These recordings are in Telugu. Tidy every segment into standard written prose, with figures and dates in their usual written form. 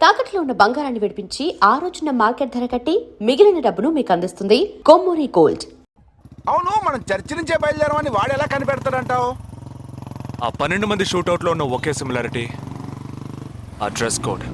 తాకట్లో ఉన్న బంగారాన్ని విడిపించి ఆ రోజున మార్కెట్ ధర కట్టి మిగిలిన డబ్బును మీకు అందిస్తుంది కొమ్మూరి గోల్డ్. అవును, మనం చర్చి నుంచే బయలుదేరమని వాడు ఎలా కనిపెడతాడంటావు? ఆ 12 మంది షూట్అవుట్లో ఉన్న ఒకే సిమిలారిటీ ఆ డ్రెస్ కోడ్.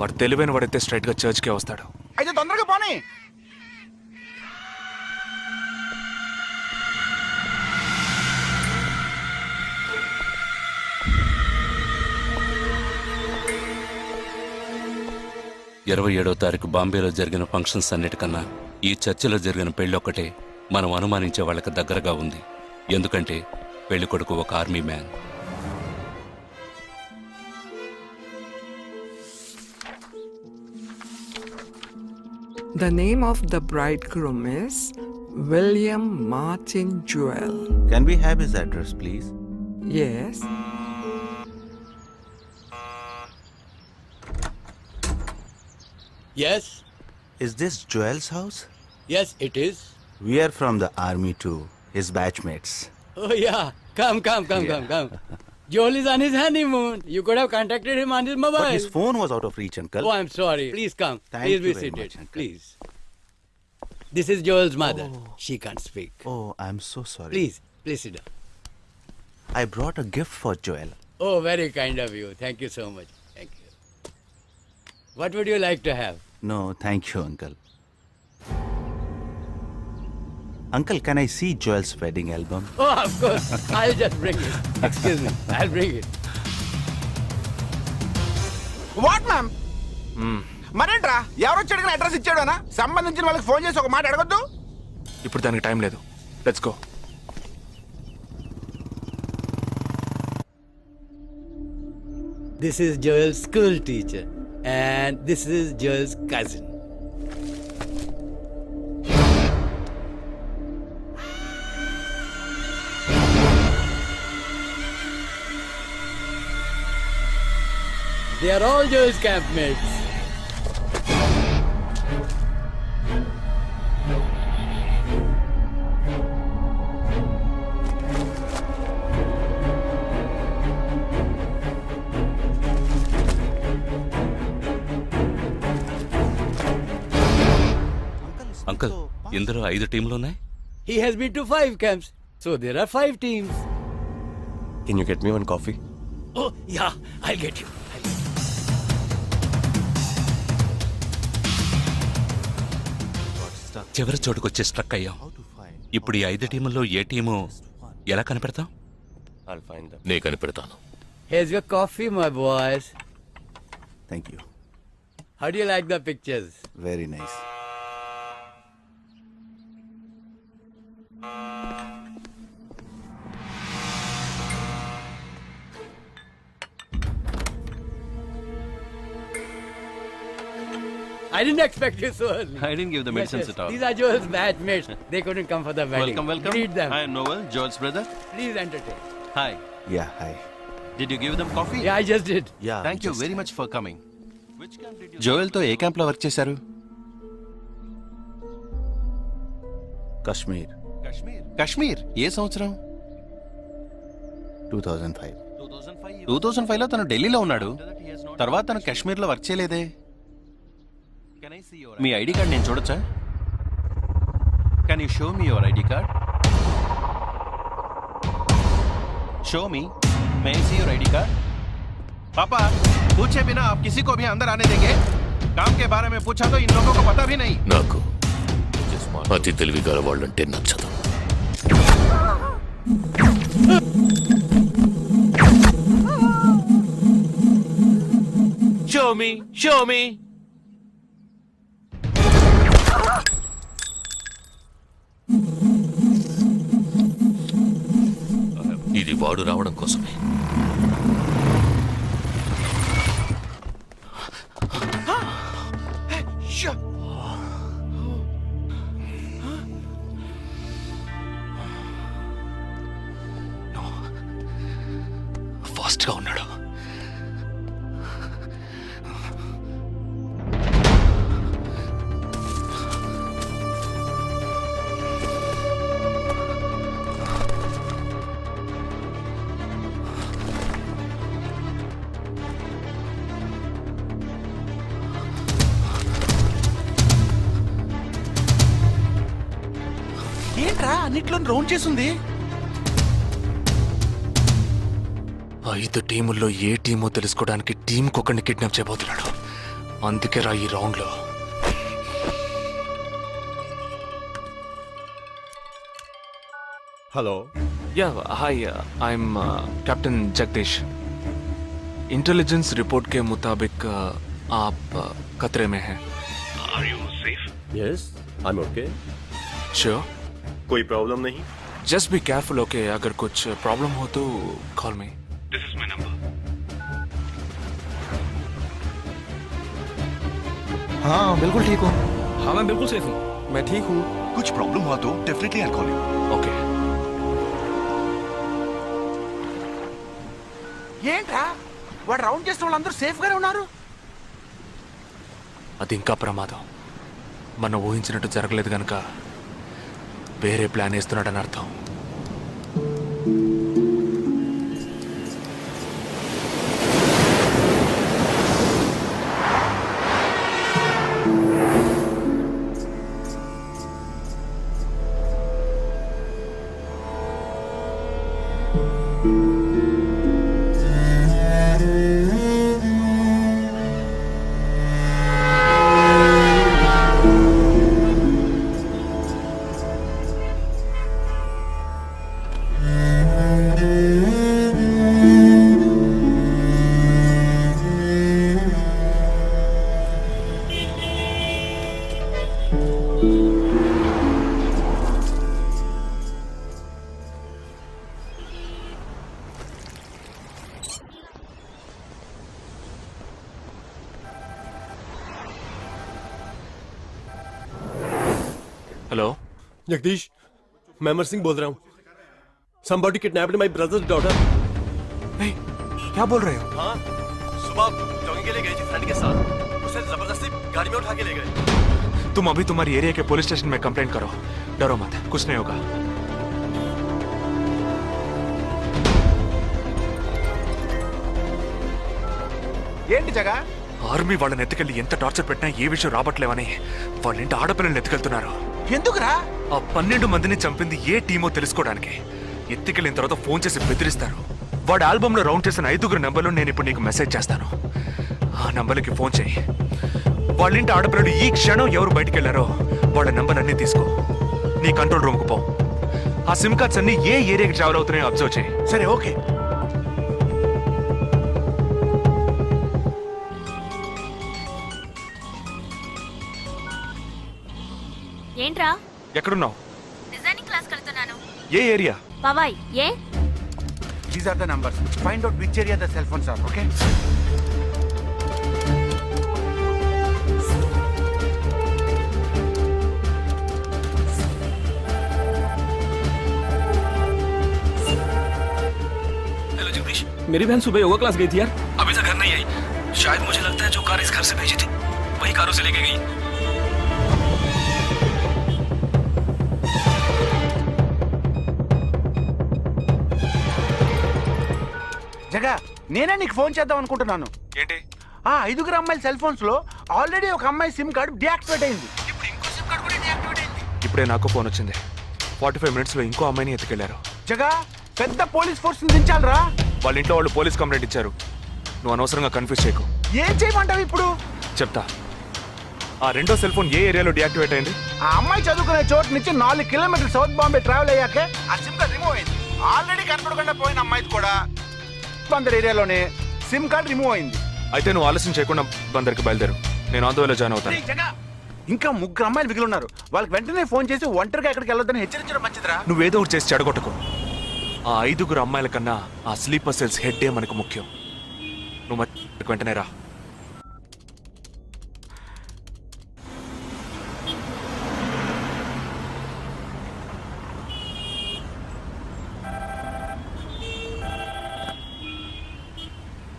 వాడు తెలివైన వాడైతే స్ట్రైట్గా చర్చ్కే వస్తాడు. అయితే తొందరగా పోనీ. ఇరవై 27వ తారీఖు బాంబేలో జరిగిన ఫంక్షన్స్ అన్నిటికన్నా ఈ చర్చిలో జరిగిన పెళ్ళొక్కటే మనం అనుమానించే వాళ్ళకి దగ్గరగా ఉంది. ఎందుకంటే పెళ్లి కొడుకు ఒక army man. The name of the bridegroom is William Martin Jewell. Can we have his address, please? Yes. Yes, Is this Joel's house? yes, it is. We are from the army too, his batchmates. Oh, yeah. Come. Joel is on his honeymoon. You could have contacted him on his mobile. But his phone was out of reach, uncle. Oh, I'm sorry. Please come. Thank Please you be very seated. much, uncle. Please. This is Joel's mother. She can't speak. Oh, I'm so sorry. Please sit down. I brought a gift for Joel. Oh, very kind of you. Thank you so much. Thank you. What would you like to have? No, thank you, uncle. Uncle, can I see Joel's wedding album? Oh, of course. I'll just bring it. Excuse me. I'll bring it. What ma'am? మరేంట్రా, ఎవరు వచ్చాడు అడ్రస్ ఇచ్చాడనా? సంబంధించిన వాళ్ళకి ఫోన్ చేసి ఒక మాట అడగొద్దు. ఇప్పుడు దానికి టైం లేదు. Let's go. This is Joel's school teacher. And this is Joel's cousin. They are all Joel's campmates. Uncle, ఇందులో 5 టీంలున్నాయి. He has been to 5 camps. So there are 5 teams. Can you get me one coffee? Oh, yeah, I'll get you. చివరి చోటుకొచ్చి స్ట్రక్ అయ్యాం. ఇప్పుడు ఈ 5 టీముల్లో ఏ టీము ఎలా కనిపెడతాం? I'll find them. నే కనిపెడతాను. Here's your coffee, my boys. Thank you. How do you like the pictures? Very nice. I didn't expect you so early. I didn't give the medicines at all. These are Joel's batchmates. They couldn't come for the wedding. Welcome. Greet them. I am Noel, Joel's brother. Please entertain. Hi. Yeah, hi. Did you give them coffee? Yeah, I just did. Yeah. Thank you just- very much for coming. జోయల్తో ఏ క్యాంప్లో వర్క్ చేశారు? Kashmir, కాశ్మీర్. ఏ సంవత్సరం? 2005. 2005లో తను ఢిల్లీలో ఉన్నాడు. తర్వాత తను కాశ్మీర్లో వర్క్ చేయలేదే. మీ ఐడి కార్డ్ నేను చూడొచ్చా? Can you show me your ID card? Show me. May I see your ID card? पापा, पूछे बिना आप किसी को भी अंदर आने देंगे? काम के बारे में पूछा तो इन लोगों को पता भी नहीं. నాకు అతి తెలివి గల వాళ్ళంటే నచ్చదు. Show me. ఇది వాడు రావడం కోసమే. ఫాస్ట్గా ఉన్నాడు. అన్నిట్లో రౌండ్ చేసింది. 5 టీముల్లో ఏ టీమో తెలుసుకోవడానికి టీంకి ఒకరిని కిడ్నాప్ చేయబోతున్నాడు. అందుకే రా ఈ రౌండ్లో. Hello yeah hi I am captain Jagdish. Intelligence report के मुताबिक आप खतरे में हैं. Are you safe? Yes I am okay. Sure? कोई प्रॉब्लम नहीं. Just be careful okay. अगर कुछ प्रॉब्लम हो तो call me. This is my number. हाँ बिल्कुल ठीक हूँ. हाँ मैं बिल्कुल सेफ हूँ. मैं ठीक हूँ. कुछ प्रॉब्लम हुआ तो definitely I call you. Okay. ఏంట్రా వాడు రౌండ్ చేసిన వాళ్ళందరూ సేఫ్ గానే ఉన్నారు. అది ఇంకా ప్రమాదం. మనం ఊహించినట్టు జరగలేదు గనక వేరే ప్లాన్ వేస్తున్నాడని అర్థం. हेलो जगदीश मैं अमर सिंह बोल रहा हूँ. Somebody kidnapped my brother's daughter. नहीं, क्या बोल रहे हो? हाँ सुबह जॉगिंग के लिए गई थी फ्रेंड के साथ. उसे जबरदस्ती गाड़ी में उठा के ले गए. तुम अभी तुम्हारी एरिया के पुलिस स्टेशन में कंप्लेंट करो. डरो मत, कुछ नहीं होगा. ఏంటి జగా? ఆర్మీ వాళ్ళని ఎత్తుకెళ్ళి ఎంత టార్చర్ పెట్టినా ఏ విషయం రాబట్లేవని వాళ్ళ ఇంటి ఆడపిల్లల్ని ఎత్తుకెళ్తున్నారు. ఎందుకురా? ఆ 12 మందిని చంపింది ఏ టీమో తెలుసుకోవడానికి. ఎత్తుకెళ్ళిన తర్వాత ఫోన్ చేసి బెదిరిస్తారు. వాడి ఆల్బమ్ లో రౌండ్ చేసిన 5 నెంబర్లు నేను ఇప్పుడు నీకు మెసేజ్ చేస్తాను. ఆ నంబర్లకి ఫోన్ చేయి. వాళ్ళ ఇంటి ఆడపిల్లలు ఈ క్షణం ఎవరు బయటికి వెళ్ళారో వాళ్ళ నంబర్ అన్ని తీసుకో. నీ కంట్రోల్ రూమ్ కు పో. ఆ సిమ్ కార్డ్స్ అన్ని ఏ ఏరియాకి ట్రావెల్ అవుతున్నాయో అబ్జర్వ్ చేయి. సరే ఓకే. ఏంట్రా? ఎక్కడున్నావు? డిజైనింగ్ క్లాస్ వెళ్తున్నాను. ఏ ఏరియా? పవాయ్. ఏ? These are the numbers. Find out which area the cell phones are. Okay. Hello Jagdish, मेरी बहन सुबह योगा क्लास गई थी यार. अभी तक घर नहीं आई. शायद मुझे लगता है जो कार इस घर से भेजी थी वही कारों से लेके गई. జగా నేనే నీకు ఫోన్ చేద్దాం అనుకుంటున్నాను. ఏంటి? ఆ 5 అమ్మాయిల సెల్ ఫోన్స్ లో ఆల్రెడీ ఒక అమ్మాయి సిమ్ కార్డ్ డియాక్టివేట్ అయింది. ఇప్పుడు ఇంకో సిమ్ కార్డ్ కూడా డియాక్టివేట్ అయింది. ఇప్పుడే నాకు ఫోన్ వచ్చింది. 45 మినిట్స్ లో ఇంకో అమ్మాయిని ఎత్తుకెళ్లారు. జగా పెద్ద పోలీస్ ఫోర్స్ దించాలరా. వాళ్ళ ఇంట్లో వాళ్ళు పోలీస్ కంప్లైంట్ ఇచ్చారు. నువ్వు అనవసరంగా కన్ఫ్యూజ్ చేయకు. ఏం చేయమంటావు ఇప్పుడు? చెప్తా. ఆ రెండో సెల్ ఫోన్ ఏ ఏరియాలో డియాక్టివేట్ అయింది? ఆ అమ్మాయి చదువుకునే చోటు నుంచి 4 కిలోమీటర్లు సౌత్ బాంబే ట్రావెల్ అయ్యాకే ఆ సిమ్ కార్డ్ రిమూవ్ అయింది. ఆల్రెడీ కనపడకుండా పోయిన అమ్మాయిది కూడా బందర్ ఏరియాలోనే సిమ్ కార్డ్ రిమూవ్ అయింది. అయితే నువ్వు ఆలస్యం చేయకుండా బందర్కి బయలుదేరు. నేను ఆందోళన జాయిన్ అవుతాను. ఇంకా 3 అమ్మాయిలు మిగిలి ఉన్నారు. వాళ్ళకి వెంటనే ఫోన్ చేసి ఒంటరిగా ఎక్కడికి వెళ్ళొద్దని హెచ్చరించడం మంచిదిరా. నువ్వేదో ఒకటి చేసి చెడగొట్టకు. ఆ 5 అమ్మాయిల కన్నా ఆ స్లీపర్ సెల్స్ హెడ్డే మనకు ముఖ్యం. నువ్వు వెంటనే రా.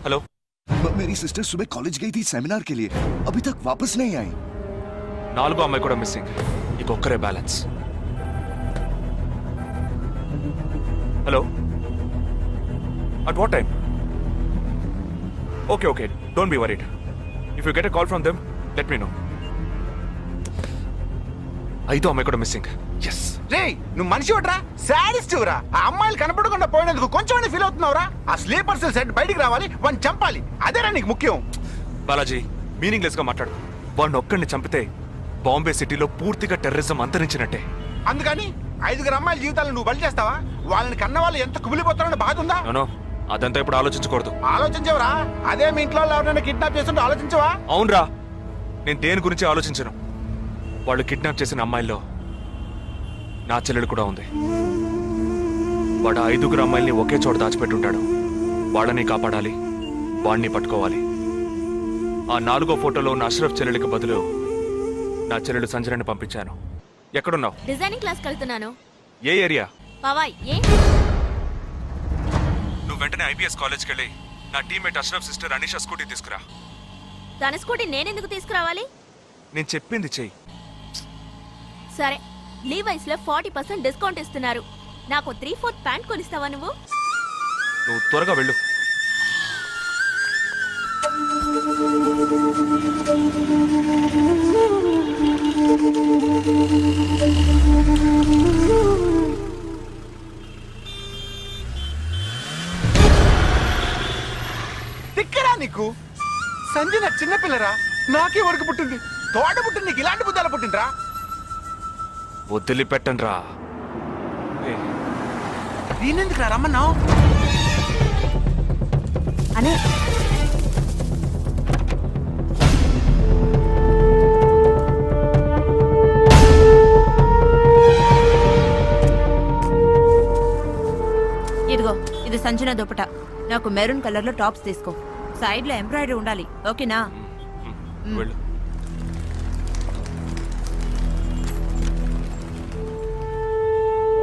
हेलो. मेरी सिस्टर सुबह कॉलेज गई थी सेमिनार के लिए, अभी तक वापस नहीं आई. 4 అమ్మాయి కూడా మిస్సింగ్. ఇంకొక్కరే balance. Hello. At what time? Okay okay, don't be worried. If you get a call from them let me know. 5 అమ్మాయి కూడా మిస్సింగ్. ఎస్. రే నువ్వు మనిషి ఒకట్రా, శాడిస్ట్ రా. ఆ అమ్మాయిలు కనపడకుండా పోయినందుకు కొంచెం ఫీల్ అవుతున్నావురా? ఆ స్లీపర్ సెల్ సెట్ బయటికి రావాలి, వాడిని చంపాలి, అదేరా నీకు ముఖ్యం. బాలాజీ మీనింగ్లెస్ గా మాట్లాడు. వాడిని ఒక్కడిని చంపితే బాంబే సిటీలో పూర్తిగా టెర్రరిజం అంతరించినట్టే. అందుకని 5 అమ్మాయిల జీవితాలను నువ్వు బలి చేస్తావా? వాళ్ళని కన్న వాళ్ళు ఎంత కుమిలిపోతారని బాధ ఉందా? నో, అదంతా ఇప్పుడు ఆలోచించకూడదు. ఆలోచించవరా? అదే మీ ఇంట్లో ఎవరైనా కిడ్నాప్ చేస్తుంటే ఆలోచించవా? అవునరా, నేను దేని గురించి ఆలోచించను. వాళ్ళు కిడ్నాప్ చేసిన అమ్మాయిల్లో నా చెల్లెలు కూడా ఉంది. వాడు 5 అమ్మాయిల్ని ఒకే చోట దాచిపెట్టుంటాడు. వాళ్ళని కాపాడాలి, వాడిని పట్టుకోవాలి. ఆ 4వ ఫోటోలో ఉన్న అష్రఫ్ చెల్లెలికి బదులు నా చెల్లెలు సంజనని పంపించాను. ఎక్కడున్నావు? డిజైనింగ్ క్లాస్కి వెళ్తున్నాను. ఏ ఏరియా? పవాయ్. ఏ? నువ్వు వెంటనే ఐబీఎస్ కాలేజ్కి వెళ్ళి నా teammate Ashraf sister Anisha scooty తీసుకురా. తన స్కూటీ నేనెందుకు తీసుకురావాలి? నేను చెప్పింది చెయ్యి. సరే, లీవైస్ లో 40% డిస్కౌంట్ ఇస్తున్నారు. నాకు 3/4 ప్యాంట్ కొనిస్తావా నువ్వు? నువ్వు త్వరగా వెళ్ళు. తిక్కరా నీకు? సంజన చిన్నపిల్లరా, నాకే వరకు పుట్టింది. తోట పుట్టింది, నీకు ఇలాంటి బుద్ధాల పుట్టిండ్రా? వదిలిపెట్టండి రా. నేనెందుకు రమ్మన్నావు? అనే ఇదిగో, ఇది సంజన దుపట. నాకు మెరూన్ కలర్ లో టాప్స్ తీసుకో. సైడ్ లో ఎంబ్రాయిడరీ ఉండాలి, ఓకేనా? వెళ్ళు.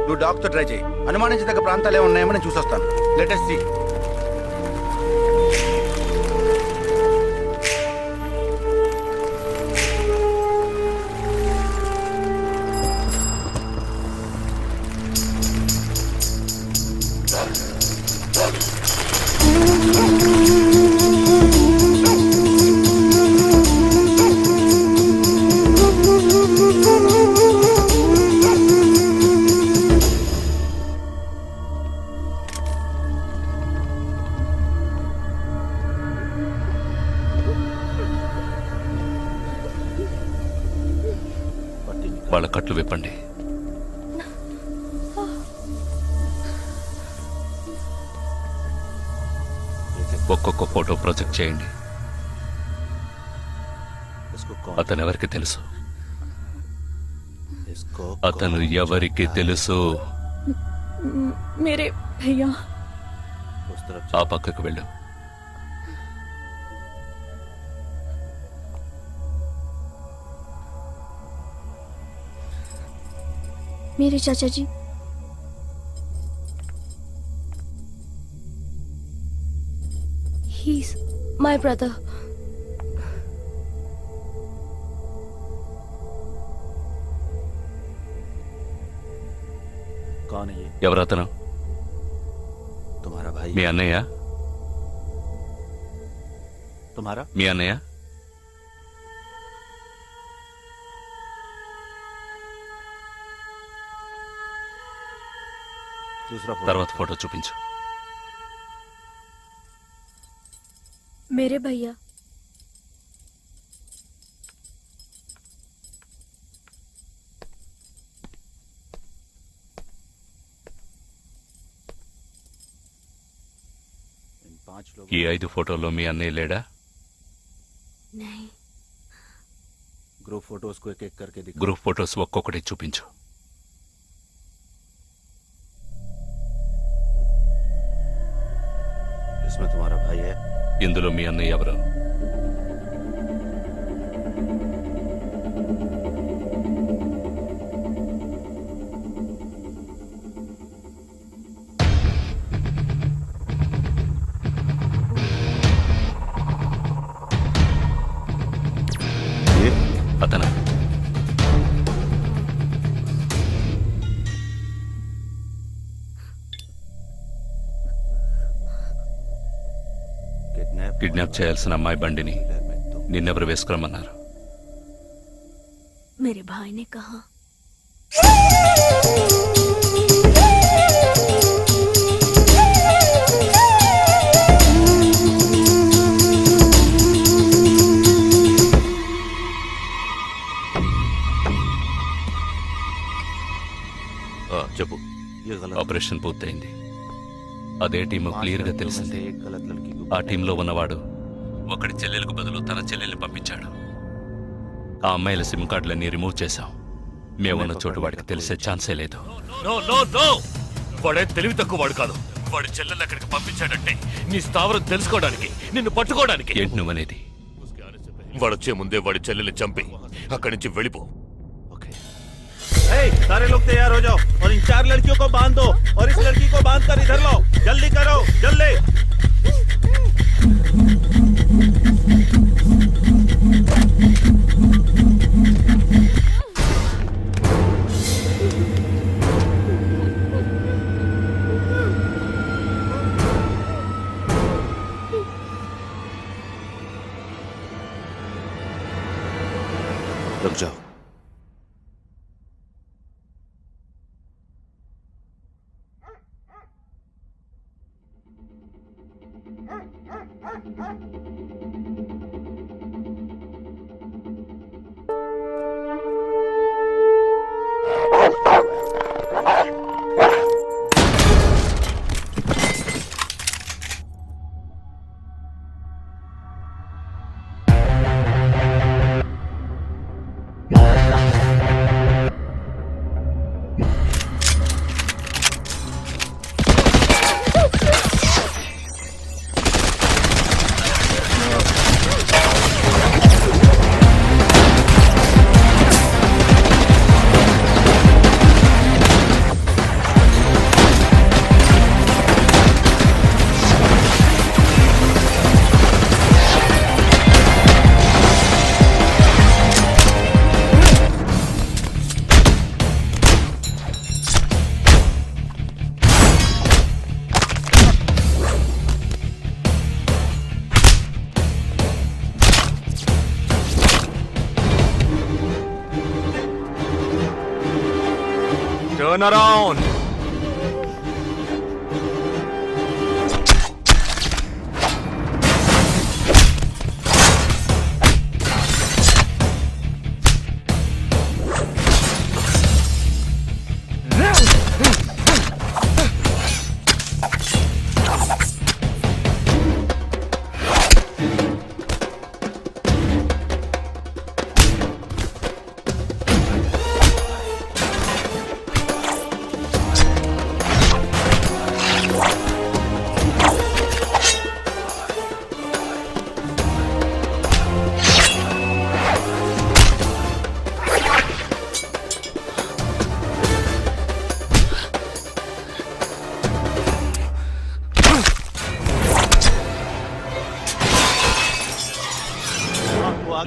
నువ్వు డాక్టర్ ట్రై చేయి. అనుమానించదగ్గ ప్రాంతాలు ఏమి ఉన్నాయేమో నేను చూసొస్తాను. Latest see. వాళ్ళ కట్లు విప్పండి. ఒక్కొక్క ఫోటో ప్రొజెక్ట్ చేయండి. అతను ఎవరికి తెలుసు? అతను ఎవరికి తెలుసు? మేరే భయ్యా. ఆ పక్కకు వెళ్ళు. मेरे चाचा जी. He's my brother. कौन है ये? ఎవరతను? तुम्हारा भाई? మీ అన్నయ్య? तुम्हारा? మీ అన్నయ్య? दूसरा फोटो। తర్వాత ఫోటో చూపించు. मेरे भैया. इन 5 लोग। ఈ 5 ఫోటోల్లో మీ అన్నయ్య లేడా? नहीं. ग्रुप फोटोज को एक एक करके दिखा। గ్రూప్ ఫోటోస్ ఒక్కొక్కటి చూపించు. इसमें तुम्हारा भाई है? ఇందులో మీ అన్నయ్య ఎవరు? ये అతను కిడ్నాప్ చేయాల్సిన అమ్మాయి బండిని నిన్నెవరు వేసుకురమ్మన్నారు? मेरे भाई ने कहा. చెప్పు. ఆపరేషన్ పూర్తయింది. అదే టీము క్లియర్గా తెలిసింది. ఆ టీంలో ఉన్నవాడు ఒకడి చెల్లెలకు బదులు తన చెల్లెల్ని పంపించాడు. ఆ అమ్మాయిల సిమ్ కార్డులన్నీ రిమూవ్ చేశాం. మేమున్న చోటు వాడికి తెలిసే ఛాన్సే లేదు. వాడే తెలివి తక్కువ వాడు కాదు. వాడి చెల్లెల్ని అక్కడికి పంపించాడంటే నీ స్థావరం తెలుసుకోవడానికి, నిన్ను పట్టుకోవడానికి. ఏంటి నువ్వనేది? వాడొచ్చే ముందే వాడి చెల్లెల్ని చంపి అక్కడి నుంచి వెళ్ళిపో. सारे लोग तैयार हो जाओ और इन 4 लड़कियों को बांध दो और इस लड़की को बांध कर इधर लो. जल्दी करो, जल्दी. रुक जाओ. Turn around.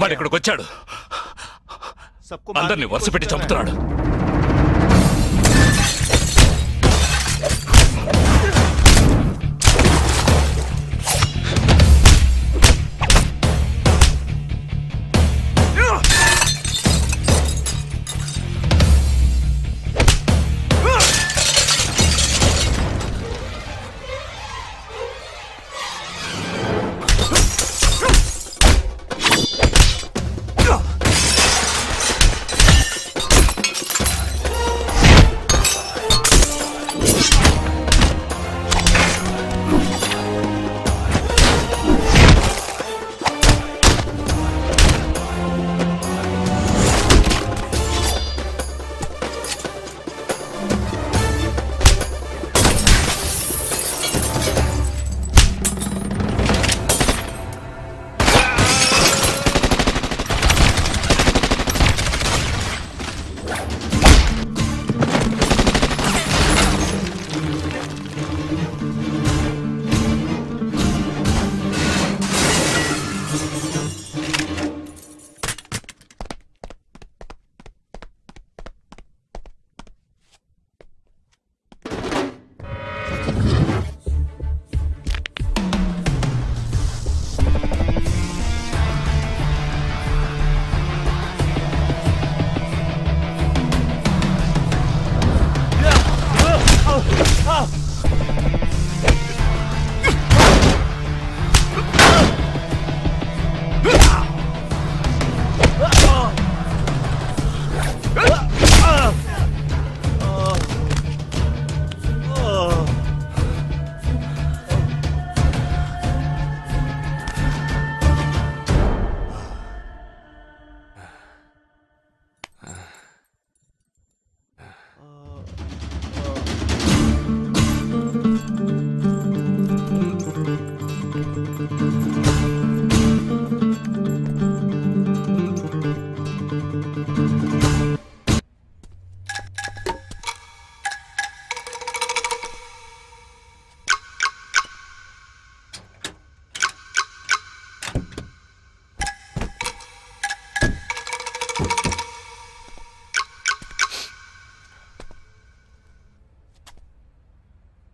వాడు ఇక్కడికి వచ్చాడు. అందరినీ వరుస పెట్టి చంపుతున్నాడు.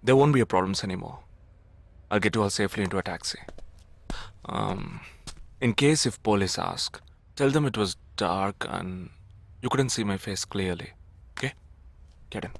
there won't be a problems anymore. I'll get you all safely into a taxi. In case if police ask, tell them it was dark and you couldn't see my face clearly. Okay? Get in.